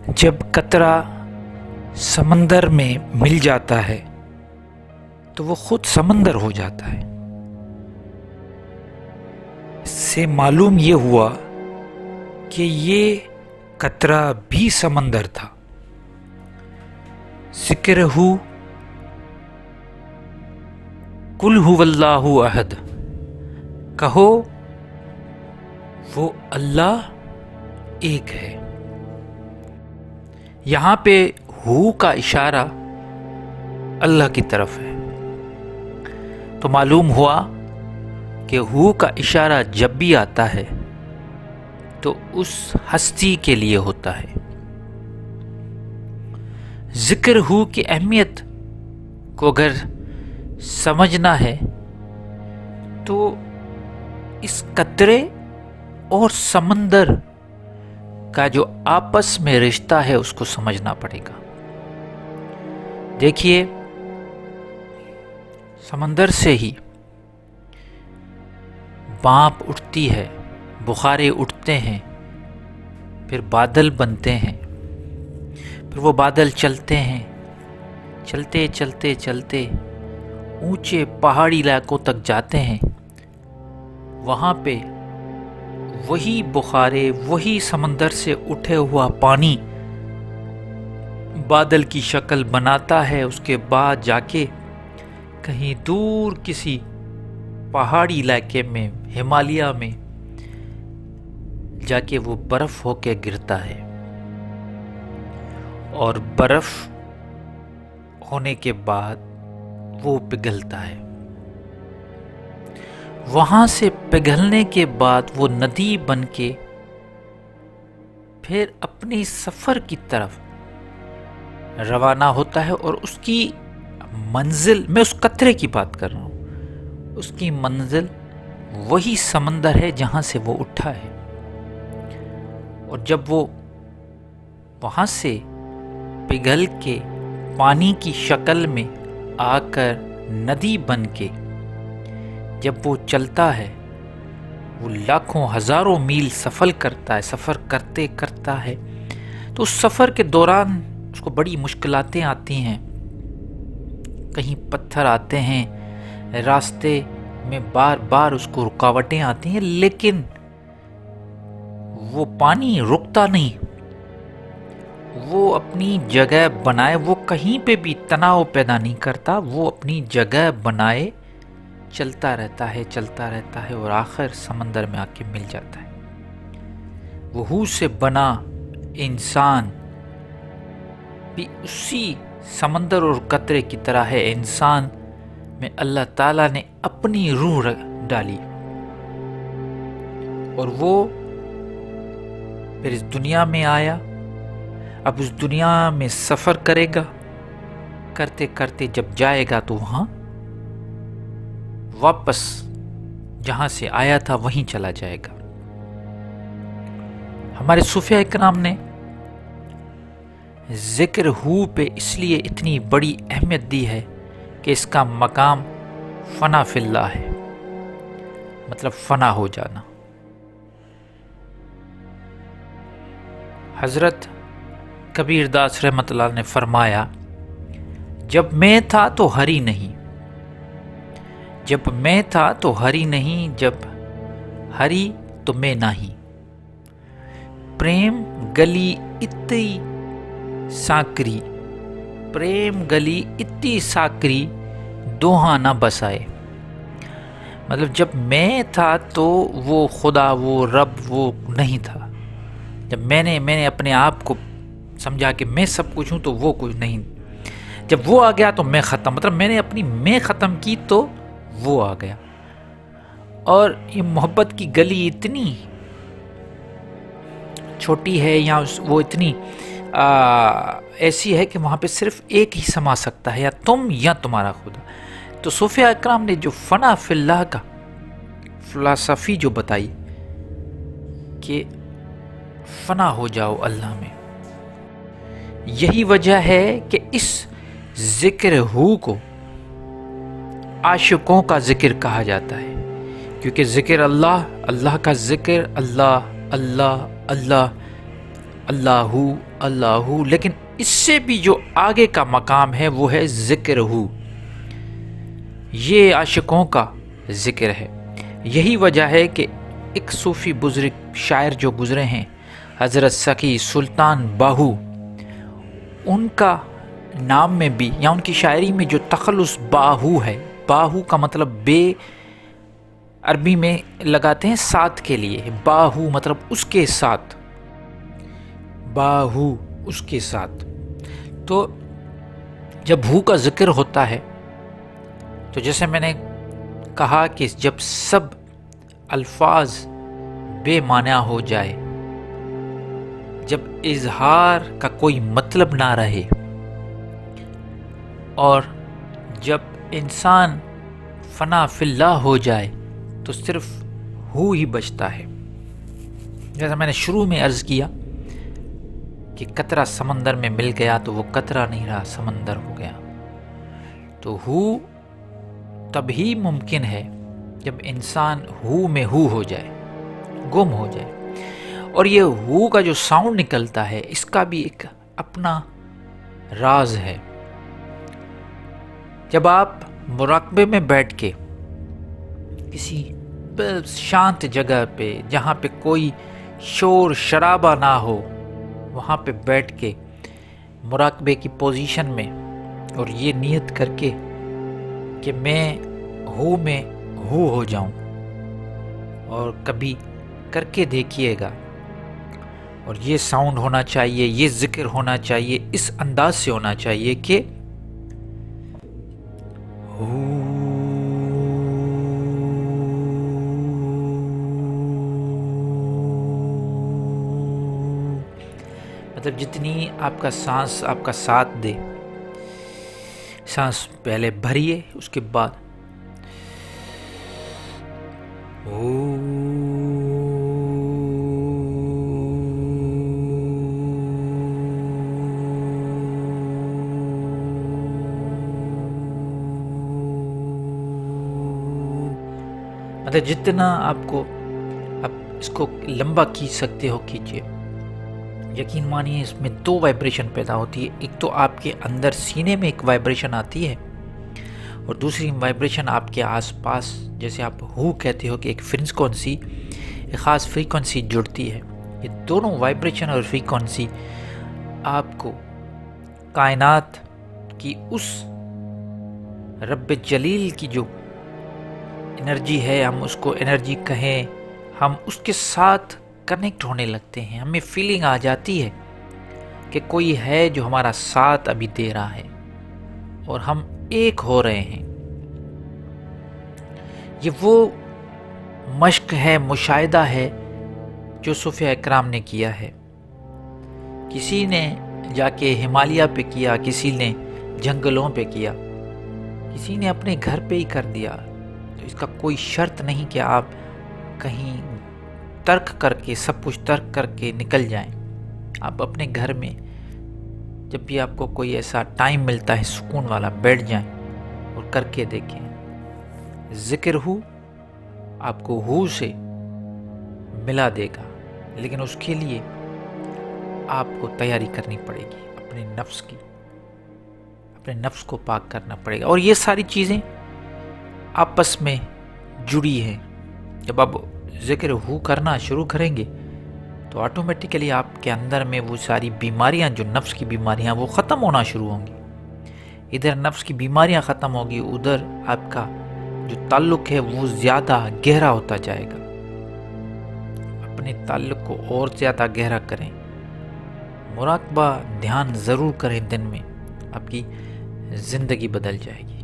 جب قطرہ سمندر میں مل جاتا ہے تو وہ خود سمندر ہو جاتا ہے۔ اس سے معلوم یہ ہوا کہ یہ قطرہ بھی سمندر تھا۔ ذکر ہو قل هو اللہ احد، کہو وہ اللہ ایک ہے۔ یہاں پہ ہو کا اشارہ اللہ کی طرف ہے، تو معلوم ہوا کہ ہو کا اشارہ جب بھی آتا ہے تو اس ہستی کے لیے ہوتا ہے۔ ذکر ہو کی اہمیت کو اگر سمجھنا ہے تو اس قطرے اور سمندر کا جو آپس میں رشتہ ہے اس کو سمجھنا پڑے گا۔ دیکھیے، سمندر سے ہی بھاپ اٹھتی ہے، بخارے اٹھتے ہیں، پھر بادل بنتے ہیں، پھر وہ بادل چلتے ہیں، چلتے چلتے چلتے اونچے پہاڑی علاقوں تک جاتے ہیں۔ وہاں پہ وہی بخارے، وہی سمندر سے اٹھے ہوا پانی بادل کی شکل بناتا ہے۔ اس کے بعد جا کے کہیں دور کسی پہاڑی علاقے میں، ہمالیہ میں جا کے وہ برف ہو کے گرتا ہے، اور برف ہونے کے بعد وہ پگھلتا ہے۔ وہاں سے پگھلنے کے بعد وہ ندی بن کے پھر اپنی سفر کی طرف روانہ ہوتا ہے، اور اس کی منزل، میں اس قطرے کی بات کر رہا ہوں، اس کی منزل وہی سمندر ہے جہاں سے وہ اٹھا ہے۔ اور جب وہ وہاں سے پگھل کے پانی کی شکل میں آ کر ندی بن کے جب وہ چلتا ہے، وہ لاکھوں ہزاروں میل سفر کرتا ہے، تو اس سفر کے دوران اس کو بڑی مشکلاتیں آتی ہیں۔ کہیں پتھر آتے ہیں راستے میں، بار بار اس کو رکاوٹیں آتی ہیں، لیکن وہ پانی رکتا نہیں، وہ اپنی جگہ بنائے، وہ کہیں پہ بھی تناؤ پیدا نہیں کرتا، وہ اپنی جگہ بنائے چلتا رہتا ہے، اور آخر سمندر میں آ کے مل جاتا ہے۔ وہ ہو سے بنا انسان بھی اسی سمندر اور قطرے کی طرح ہے۔ انسان میں اللہ تعالیٰ نے اپنی روح ڈالی، اور وہ پھر اس دنیا میں آیا۔ اب اس دنیا میں سفر کرے گا، کرتے کرتے جب جائے گا تو وہاں واپس جہاں سے آیا تھا وہیں چلا جائے گا۔ ہمارے صوفیاء کرام نے ذکر ہو پہ اس لیے اتنی بڑی اہمیت دی ہے کہ اس کا مقام فنا فی اللہ ہے، مطلب فنا ہو جانا۔ حضرت کبیر داس رحمۃ اللہ نے فرمایا، جب میں تھا تو ہری نہیں، جب میں تھا تو ہری نہیں، جب ہری تو میں نہیں۔ پریم گلی اتی ساکری، پریم گلی اتی ساکری، دوہاں نہ بسائے۔ مطلب جب میں تھا تو وہ خدا، وہ رب وہ نہیں تھا۔ جب میں نے اپنے آپ کو سمجھا کہ میں سب کچھ ہوں تو وہ کچھ نہیں، جب وہ آ گیا تو میں ختم، مطلب میں نے اپنی میں ختم کی تو وہ آ گیا۔ اور یہ محبت کی گلی اتنی چھوٹی ہے، یا وہ اتنی ایسی ہے کہ وہاں پہ صرف ایک ہی سما سکتا ہے، یا تم یا تمہارا خدا۔ تو صوفیاء اکرام نے جو فنا فی اللہ کا فلسفی جو بتائی کہ فنا ہو جاؤ اللہ میں، یہی وجہ ہے کہ اس ذکر ہو کو عاشقوں کا ذکر کہا جاتا ہے، کیونکہ ذکر اللہ، اللہ کا ذکر، اللہ اللہ اللہ اللہ اللہ، لیکن اس سے بھی جو آگے کا مقام ہے وہ ہے ذکر ہو. یہ عاشقوں کا ذکر ہے. یہی وجہ ہے کہ ایک صوفی بزرگ شاعر جو گزرے ہیں حضرت سخی سلطان باہو، ان کا نام میں بھی یا ان کی شاعری میں جو تخلص باہو ہے، باہو کا مطلب بے عربی میں لگاتے ہیں ساتھ کے لیے، باہو مطلب اس کے ساتھ، باہو اس کے ساتھ. تو جب ہو کا ذکر ہوتا ہے تو جیسے میں نے کہا کہ جب سب الفاظ بے معنی ہو جائے، جب اظہار کا کوئی مطلب نہ رہے، اور جب انسان فنا فی اللہ ہو جائے تو صرف ہو ہی بچتا ہے. جیسا میں نے شروع میں عرض کیا کہ قطرہ سمندر میں مل گیا تو وہ قطرہ نہیں رہا، سمندر ہو گیا. تو ہو تبھی ممکن ہے جب انسان ہو میں ہو جائے، گم ہو جائے. اور یہ ہو کا جو ساؤنڈ نکلتا ہے اس کا بھی ایک اپنا راز ہے. جب آپ مراقبے میں بیٹھ کے کسی شانت جگہ پہ جہاں پہ کوئی شور شرابہ نہ ہو، وہاں پہ بیٹھ کے مراقبے کی پوزیشن میں اور یہ نیت کر کے کہ میں ہو میں ہو جاؤں، اور کبھی کر کے دیکھیے گا. اور یہ ساؤنڈ ہونا چاہیے، یہ ذکر ہونا چاہیے، اس انداز سے ہونا چاہیے کہ مطلب جتنی آپ کا سانس آپ کا ساتھ دے، سانس پہلے بھریے، اس کے بعد مطلب جتنا آپ کو آپ اس کو لمبا کھینچ سکتے ہو کھینچیے. یقین مانیے اس میں دو وائبریشن پیدا ہوتی ہے. ایک تو آپ کے اندر سینے میں ایک وائبریشن آتی ہے، اور دوسری وائبریشن آپ کے آس پاس، جیسے آپ ہو کہتے ہو کہ ایک فریکوینسی، ایک خاص فریکوینسی جڑتی ہے. یہ دونوں وائبریشن اور فریکوینسی آپ کو کائنات کی اس رب جلیل کی جو انرجی ہے، ہم اس کو انرجی کہیں، ہم اس کے ساتھ کنیکٹ ہونے لگتے ہیں. ہمیں فیلنگ آ جاتی ہے کہ کوئی ہے جو ہمارا ساتھ ابھی دے رہا ہے اور ہم ایک ہو رہے ہیں. یہ وہ مشق ہے، مشاہدہ ہے جو صوفیاء اکرام نے کیا ہے. کسی نے جا کے ہمالیہ پہ کیا، کسی نے جنگلوں پہ کیا، کسی نے اپنے گھر پہ ہی کر دیا. تو اس کا کوئی شرط نہیں کہ آپ کہیں ترک کر کے، سب کچھ ترک کر کے نکل جائیں. آپ اپنے گھر میں جب بھی آپ کو کوئی ایسا ٹائم ملتا ہے سکون والا، بیٹھ جائیں اور کر کے دیکھیں. ذکر ہو آپ کو ہو سے ملا دے گا، لیکن اس کے لیے آپ کو تیاری کرنی پڑے گی، اپنے نفس کی، اپنے نفس کو پاک کرنا پڑے گا. اور یہ ساری چیزیں آپس میں جڑی ہیں. جب آپ ذکر ہو کرنا شروع کریں گے تو آٹومیٹیکلی آپ کے اندر میں وہ ساری بیماریاں، جو نفس کی بیماریاں، وہ ختم ہونا شروع ہوں گی. ادھر نفس کی بیماریاں ختم ہوگی، ادھر آپ کا جو تعلق ہے وہ زیادہ گہرا ہوتا جائے گا. اپنے تعلق کو اور زیادہ گہرا کریں، مراقبہ دھیان ضرور کریں دن میں، آپ کی زندگی بدل جائے گی.